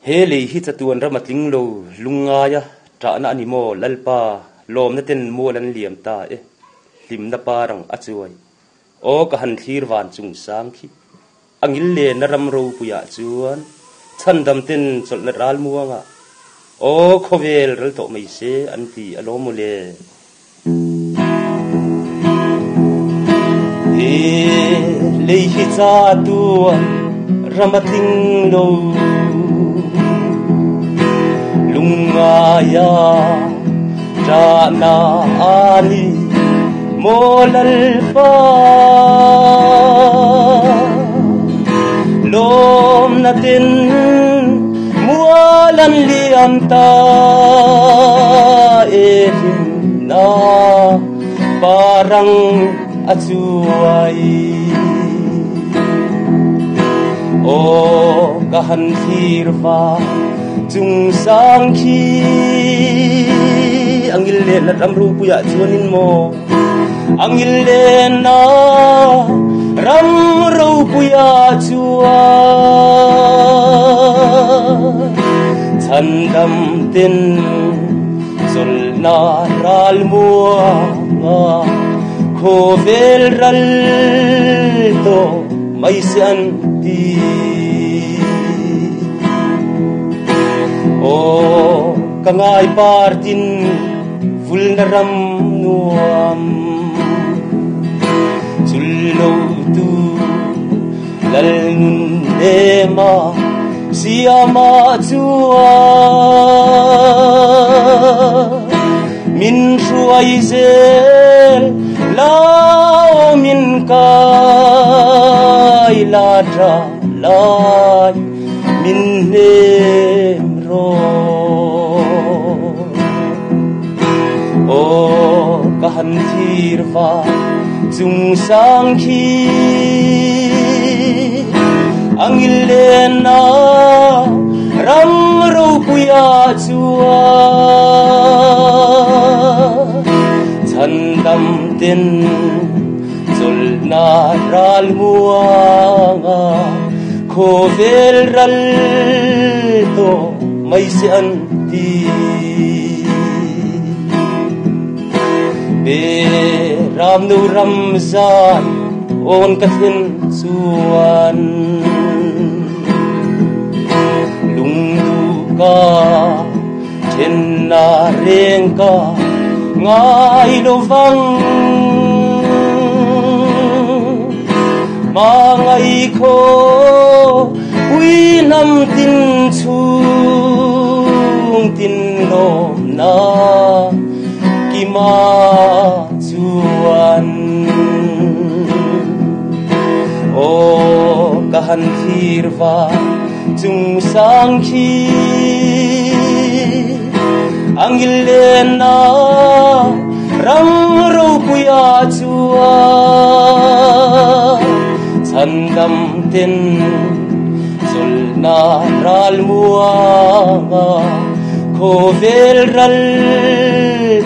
hele hi chatuan ramatling lo lunga ya tra na ni mo lalpa lom na ten mo lan liam ta e lim na parang achuai o ka han thir wan chung sang khi angil le na ram ro puya chuan chandam ten chol na ral muanga o khovel ral to mai se an ti alomule e le hi cha tu ramatling lo lungaya jana ani molal pa lom natin mualan liam ta elim na parang achuai o kahan hirva chung sang khi angil le na ramru puya chuanin mo angil le na ramru puya chua chandam tin zul na ral mua khovel ral to mai san ti o kangai partin vulneram nuam chullo tu lalnun ema siama chua min shuai zel lao min kai la tra lai min nem ro o kahan thirva chung sang khi angil le na ram ro puya chua chandam tin zul na ral muanga khovel ral to mai se an ti be ram nu ram zan on kathin chuan lung du ka chen na reng ka ngai lo vang mangai kho ui nam tin chung tin lo na ki ma chuan o kahan thirva chung sang khi angil le na ram ro puya chua chandam tin zul na ral muanga khovel ral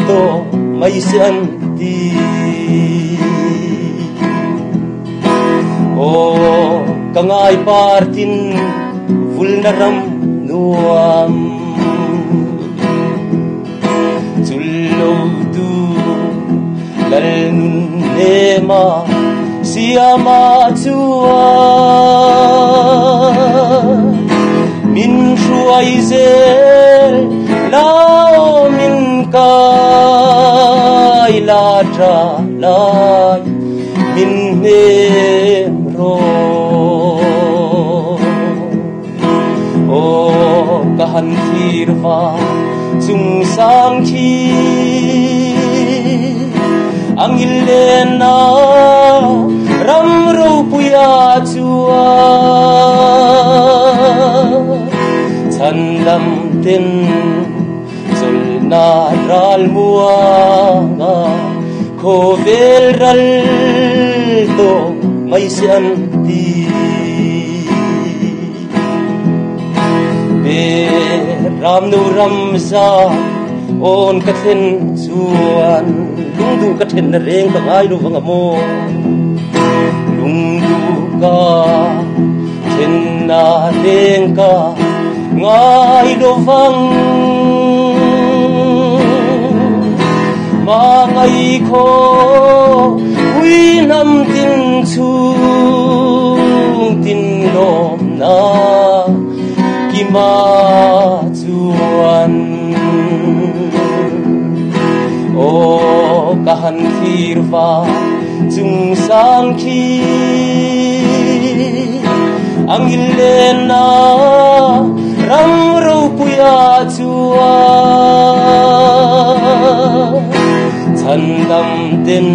to mai san ti o kangai partin vulneram nuam chullo tu lalnun ema siama chua min shuai zel lao min kai la tra lai min nem ro o kahan thirva chung sang khi angil le na ram ro puya chua chandam tin zul na ral muanga khovel ral to mai san ti be ram nu ram za on kathin chuan lung du kathin na reng ka ngai lu wanga mo lung du ka thin na reng ka ngai lo vang ma ngai kho ui nam tin chung tin lom na ki ma chuan o kahan thirwa chung sang khi angil na ram ro puya chua chan dam tin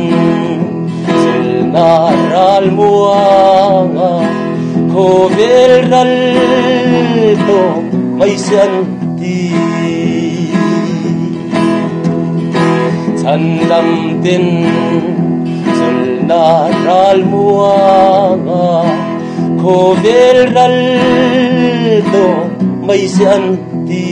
sul na ral muanga ko bel ral to mai san ti chan dam tin sul na ral muanga ko bel ral to mai san ti